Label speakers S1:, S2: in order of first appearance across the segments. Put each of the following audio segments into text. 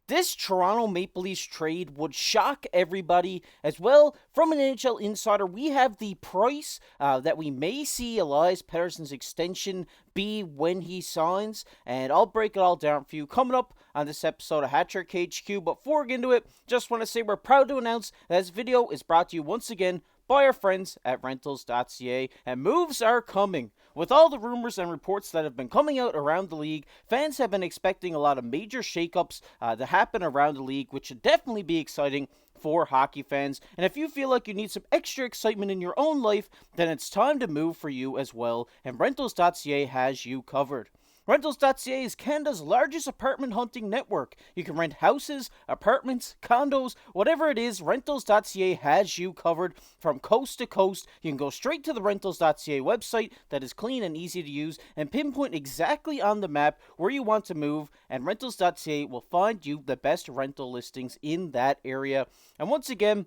S1: This Toronto Maple Leafs trade would shock everybody as well. From an NHL insider, we have the price that we may see Elias Pettersson's extension be when he signs, and I'll break it all down for you coming up on this episode of Hat Trick HQ. But before we get into it, just want to say we're proud to announce that this video is brought to you once again by our friends at rentals.ca, and moves are coming. With all the rumors and reports that have been coming out around the league, fans have been expecting a lot of major shakeups to happen around the league, which should definitely be exciting for hockey fans. And if you feel like you need some extra excitement in your own life, then it's time to move for you as well, and rentals.ca has you covered. Rentals.ca is Canada's largest apartment hunting network. You can rent houses, apartments, condos, whatever it is, Rentals.ca has you covered from coast to coast. You can go straight to the Rentals.ca website that is clean and easy to use and pinpoint exactly on the map where you want to move, and Rentals.ca will find you the best rental listings in that area. And once again,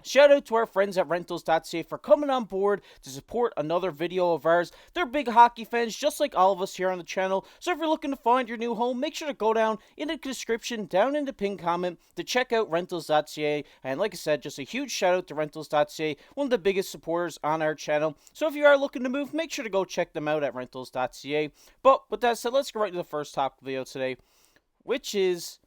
S1: shout out to our friends at rentals.ca for coming on board to support another video of ours. They're big hockey fans just like all of us here on the channel. So if you're looking to find your new home, make sure to go down in the description, down in the pinned comment to check out rentals.ca. And like I said, just a huge shout out to rentals.ca, one of the biggest supporters on our channel. So if you are looking to move, make sure to go check them out at rentals.ca. But with that said, let's go right to the first topic video today, which is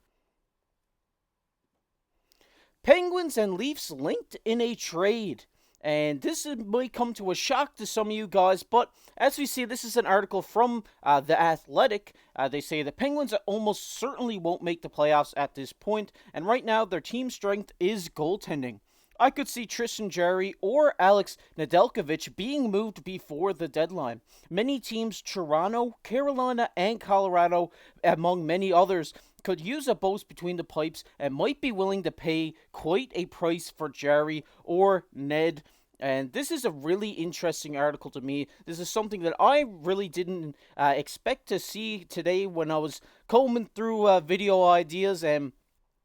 S1: Penguins and Leafs linked in a trade. And this might come to a shock to some of you guys, but as we see, this is an article from The Athletic. They say the Penguins almost certainly won't make the playoffs at this point, and right now their team strength is goaltending. I could see Tristan Jarry or Alex Nedeljkovic being moved before the deadline. Many teams, Toronto, Carolina, and Colorado, among many others, could use a boost between the pipes and might be willing to pay quite a price for Jarry or Ned. And this is a really interesting article to me. This is something that I really didn't expect to see today when I was combing through video ideas. And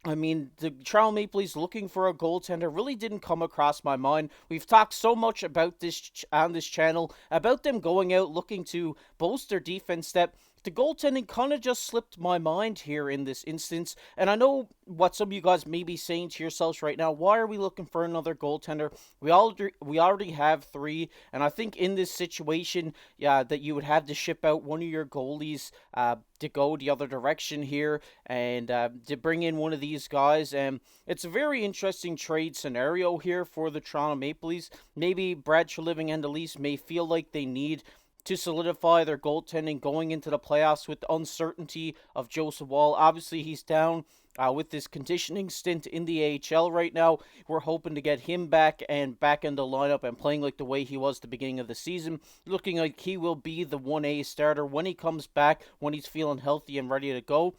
S1: I mean, the Toronto Maple Leafs looking for a goaltender really didn't come across my mind. We've talked so much about this on this channel, about them going out looking to bolster their defense step. The goaltending kind of just slipped my mind here in this instance, and I know what some of you guys may be saying to yourselves right now. Why are we looking for another goaltender? We already have three, and I think in this situation, yeah, that you would have to ship out one of your goalies to go the other direction here, and to bring in one of these guys. And it's a very interesting trade scenario here for the Toronto Maple Leafs. Maybe Brad Treliving and the Leafs may feel like they need to solidify their goaltending going into the playoffs with the uncertainty of Joseph Woll. Obviously, he's down with this conditioning stint in the AHL right now. We're hoping to get him back and back in the lineup and playing like the way he was at the beginning of the season. Looking like he will be the 1A starter when he comes back, when he's feeling healthy and ready to go.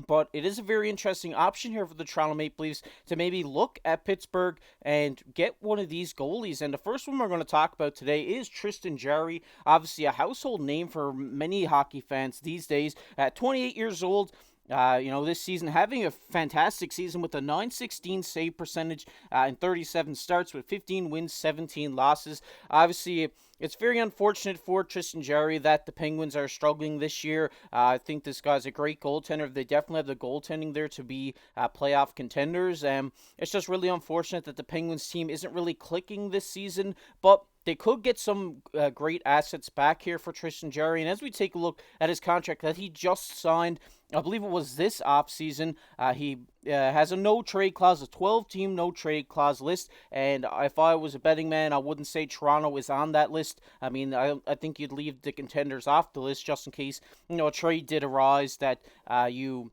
S1: But it is a very interesting option here for the Toronto Maple Leafs to maybe look at Pittsburgh and get one of these goalies. And the first one we're going to talk about today is Tristan Jarry, obviously a household name for many hockey fans these days. At 28 years old, this season having a fantastic season with a .916 save percentage in 37 starts with 15 wins, 17 losses. Obviously, it's very unfortunate for Tristan Jarry that the Penguins are struggling this year. I think this guy's a great goaltender. They definitely have the goaltending there to be playoff contenders. It's just really unfortunate that the Penguins team isn't really clicking this season, but they could get some great assets back here for Tristan Jarry. And as we take a look at his contract that he just signed, I believe it was this offseason, he has a no-trade clause, a 12-team no-trade clause list. And if I was a betting man, I wouldn't say Toronto is on that list. I mean, I think you'd leave the contenders off the list just in case, a trade did arise that you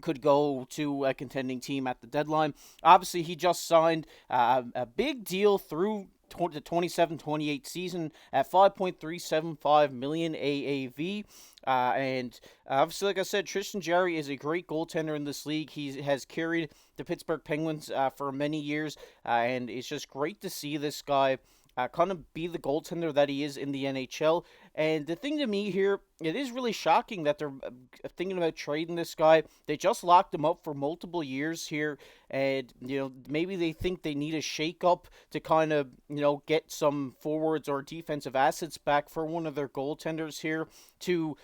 S1: could go to a contending team at the deadline. Obviously, he just signed a big deal through the 27-28 season at $5.375 million AAV. And obviously, like I said, Tristan Jarry is a great goaltender in this league. He has carried the Pittsburgh Penguins for many years, and it's just great to see this guy kind of be the goaltender that he is in the NHL. And the thing to me here, it is really shocking that they're thinking about trading this guy. They just locked him up for multiple years here, and maybe they think they need a shake-up to kind of get some forwards or defensive assets back for one of their goaltenders here to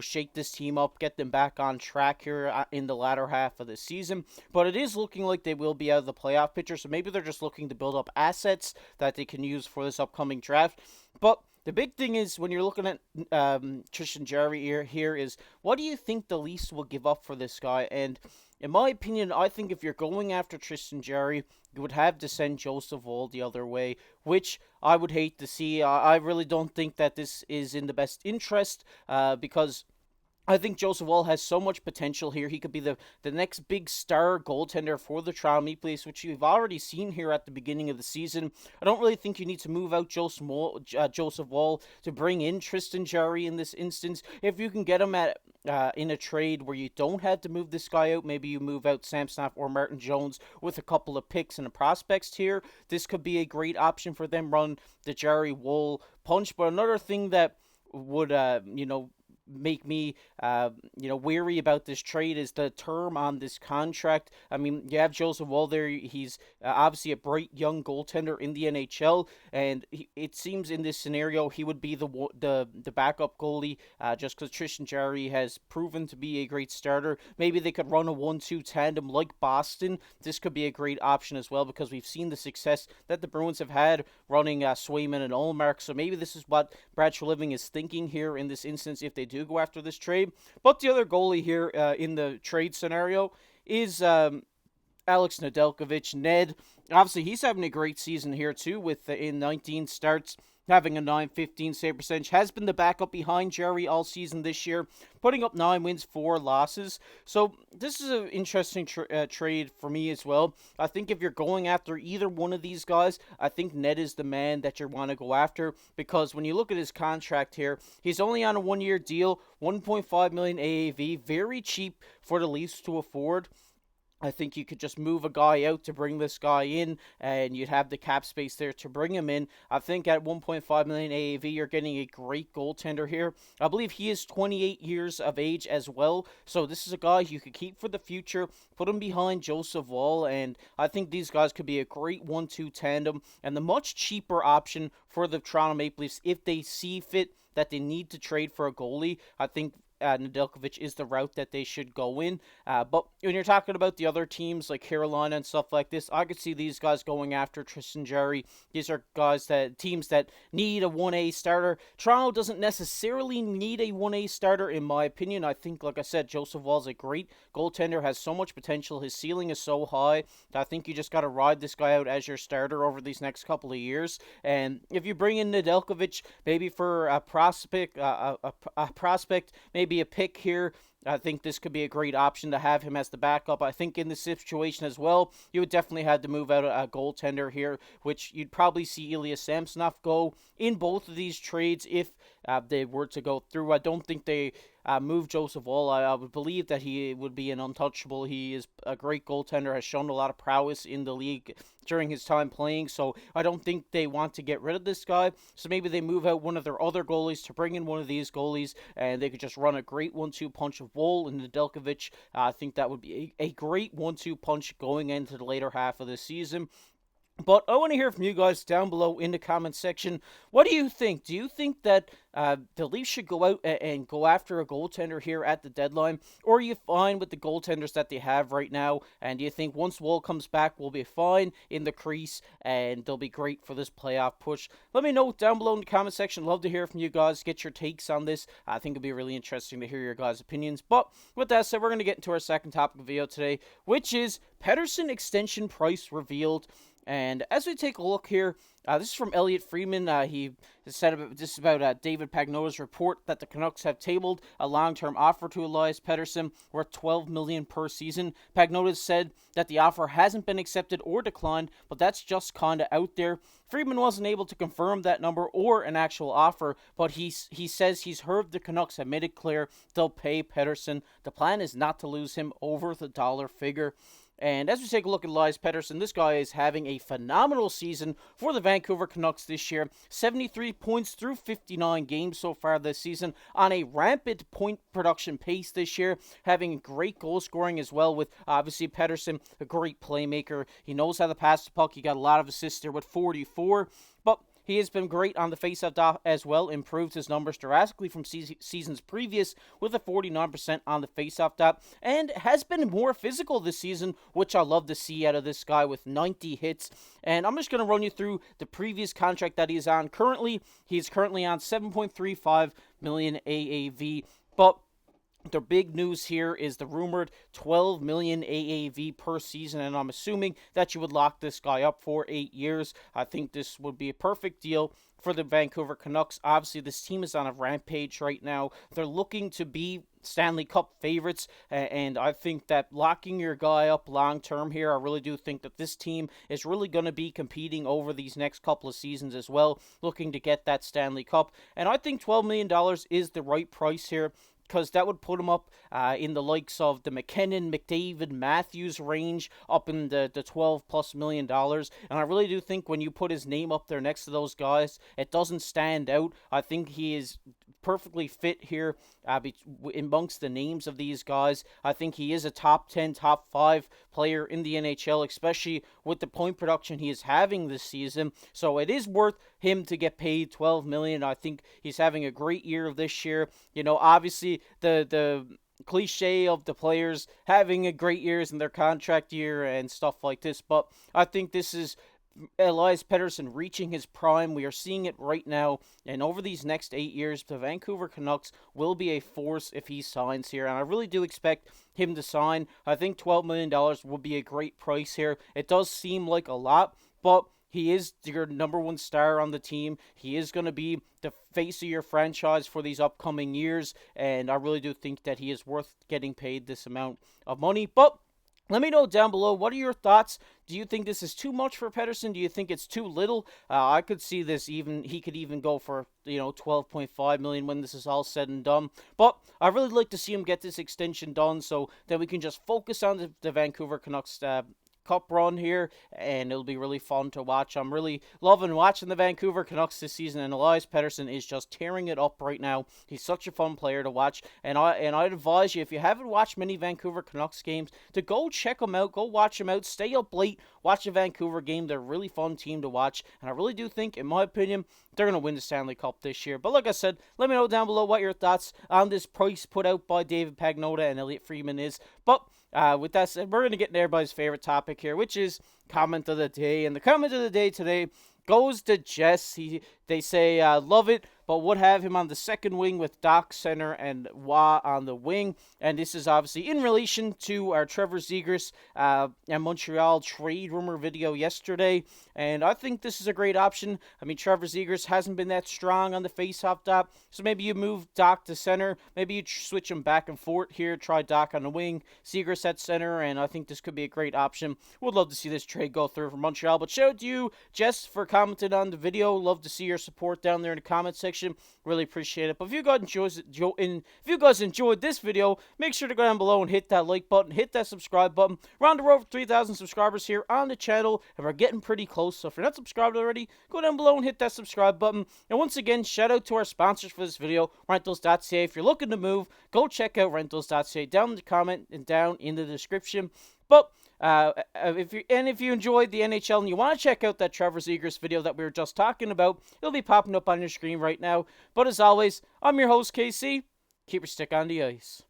S1: shake this team up, get them back on track here in the latter half of the season. But it is looking like they will be out of the playoff picture, so maybe they're just looking to build up assets that they can use for this upcoming draft. But the big thing is when you're looking at Tristan Jarry here is, what do you think the Leafs will give up for this guy? And in my opinion, I think if you're going after Tristan Jarry, you would have to send Joseph Woll the other way, which I would hate to see. I really don't think that this is in the best interest because I think Joseph Woll has so much potential here. He could be the next big star goaltender for the Toronto Maple Leafs, which you've already seen here at the beginning of the season. I don't really think you need to move out Joseph Woll to bring in Tristan Jarry in this instance. If you can get him at in a trade where you don't have to move this guy out, maybe you move out Samsonov or Martin Jones with a couple of picks and a prospects here, this could be a great option for them, run the Jarry Woll punch. But another thing that would, make me, weary about this trade is the term on this contract. I mean, you have Joseph Woll there. He's obviously a bright young goaltender in the NHL, and it seems in this scenario he would be the backup goalie just because Tristan Jarry has proven to be a great starter. Maybe they could run a 1-2 tandem like Boston. This could be a great option as well because we've seen the success that the Bruins have had running Swayman and Ullmark. So maybe this is what Brad Treliving is thinking here in this instance if they do go after this trade. But the other goalie here in the trade scenario is Alex Nedeljkovic. Ned, obviously he's having a great season here too with in 19 starts, having a .915 save percentage, has been the backup behind Jarry all season this year, putting up 9 wins, 4 losses. So this is an interesting trade for me as well. I think if you're going after either one of these guys, I think Ned is the man that you want to go after, because when you look at his contract here, he's only on a 1-year deal, 1.5 million AAV, very cheap for the Leafs to afford. I think you could just move a guy out to bring this guy in, and you'd have the cap space there to bring him in. I think at 1.5 million AAV, you're getting a great goaltender here. I believe he is 28 years of age as well, so this is a guy you could keep for the future, put him behind Joseph Woll, and I think these guys could be a great 1-2 tandem, and the much cheaper option for the Toronto Maple Leafs if they see fit that they need to trade for a goalie. I think Nedeljkovic is the route that they should go in. But when you're talking about the other teams like Carolina and stuff like this, I could see these guys going after Tristan Jarry. These are teams that need a 1A starter. Toronto doesn't necessarily need a 1A starter, in my opinion. I think, like I said, Joseph Woll is a great goaltender, has so much potential. His ceiling is so high that I think you just got to ride this guy out as your starter over these next couple of years. And if you bring in Nedeljkovic, maybe for a prospect, maybe a pick here, I think this could be a great option to have him as the backup. I think in this situation as well, you would definitely have to move out a goaltender here, which you'd probably see Elias Samsonov go in both of these trades if they were to go through. I don't think they move Joseph Woll. I would believe that he would be an untouchable. He is a great goaltender, has shown a lot of prowess in the league during his time playing, so I don't think they want to get rid of this guy. So maybe they move out one of their other goalies to bring in one of these goalies, and they could just run a great 1-2 punch of Woll and Nedeljkovic. I think that would be a great 1-2 punch going into the later half of the season. But I want to hear from you guys down below in the comment section. What do you think? Do you think that the Leafs should go out and go after a goaltender here at the deadline? Or are you fine with the goaltenders that they have right now? And do you think once Woll comes back, we'll be fine in the crease and they'll be great for this playoff push? Let me know down below in the comment section. Love to hear from you guys. Get your takes on this. I think it'll be really interesting to hear your guys' opinions. But with that said, we're going to get into our second topic of the video today, which is Pettersson extension price revealed. And as we take a look here, this is from Elliot Friedman. He said about David Pagnotta's report that the Canucks have tabled a long-term offer to Elias Pettersson worth $12 million per season. Pagnotta said that the offer hasn't been accepted or declined, but that's just kind of out there. Friedman wasn't able to confirm that number or an actual offer, but he says he's heard the Canucks have made it clear they'll pay Pettersson. The plan is not to lose him over the dollar figure. And as we take a look at Elias Pettersson, this guy is having a phenomenal season for the Vancouver Canucks this year. 73 points through 59 games so far this season, on a rampant point production pace this year, having great goal scoring as well, with obviously Pettersson, a great playmaker. He knows how to pass the puck. He got a lot of assists there with 44. But he has been great on the faceoff dot as well, improved his numbers drastically from seasons previous with a 49% on the faceoff dot, and has been more physical this season, which I love to see out of this guy with 90 hits. And I'm just going to run you through the previous contract that he is on currently. He's currently on $7.35 million AAV, but the big news here is the rumored $12 million AAV per season, and I'm assuming that you would lock this guy up for 8 years. I think this would be a perfect deal for the Vancouver Canucks. Obviously, this team is on a rampage right now. They're looking to be Stanley Cup favorites, and I think that locking your guy up long term here, I really do think that this team is really going to be competing over these next couple of seasons as well, looking to get that Stanley Cup. And I think $12 million is the right price here, because that would put him up in the likes of the McKinnon, McDavid, Matthews range, up in the $12+ million. And I really do think when you put his name up there next to those guys, it doesn't stand out. I think he is perfectly fit here amongst the names of these guys. I think he is a top 10, top 5 player in the NHL, especially with the point production he is having this season. So it is worth him to get paid $12 million. I think he's having a great year of this year. You know, obviously the cliche of the players having a great years in their contract year and stuff like this, but I think this is Elias Pettersson reaching his prime. We are seeing it right now, and over these next 8 years, the Vancouver Canucks will be a force if he signs here, and I really do expect him to sign. I think $12 million will be a great price here. It does seem like a lot, but he is your number one star on the team. He is going to be the face of your franchise for these upcoming years, and I really do think that he is worth getting paid this amount of money. But let me know down below, what are your thoughts? Do you think this is too much for Pettersson? Do you think it's too little? I could see this he could even go for, $12.5 million when this is all said and done. But I really like to see him get this extension done so that we can just focus on the Vancouver Canucks Cup run here, and it'll be really fun to watch. I'm really loving watching the Vancouver Canucks this season, and Elias Pettersson is just tearing it up right now. He's such a fun player to watch, and I'd advise you, if you haven't watched many Vancouver Canucks games, to go check them out, go watch them out, stay up late, watch a Vancouver game. They're a really fun team to watch, and I really do think, in my opinion, they're going to win the Stanley Cup this year. But like I said, let me know down below what your thoughts on this price put out by David Pagnotta and Elliot Friedman is. But with that said, we're going to get into everybody's favorite topic here, which is comment of the day. And the comment of the day today goes to Jess. They say, love it, but would have him on the second wing with Doc center and Wah on the wing. And this is obviously in relation to our Trevor Zegras and Montreal trade rumor video yesterday. And I think this is a great option. I mean, Trevor Zegras hasn't been that strong on the faceoff dot, so maybe you move Doc to center. Maybe you switch him back and forth here. Try Doc on the wing, Zegras at center, and I think this could be a great option. Would love to see this trade go through for Montreal. But shout out to you, Jess, for commenting on the video. Love to see your support down there in the comment section. Really appreciate it. But if you guys enjoyed this video, make sure to go down below and hit that like button, hit that subscribe button. We're on the road for 3,000 subscribers here on the channel, and we're getting pretty close. So if you're not subscribed already, go down below and hit that subscribe button. And once again, shout out to our sponsors for this video, Rentals.ca. If you're looking to move, go check out Rentals.ca down in the comment and down in the description. But if you enjoyed the NHL and you want to check out that Trevor Zegras video that we were just talking about, it'll be popping up on your screen right now. But as always, I'm your host, KC. Keep your stick on the ice.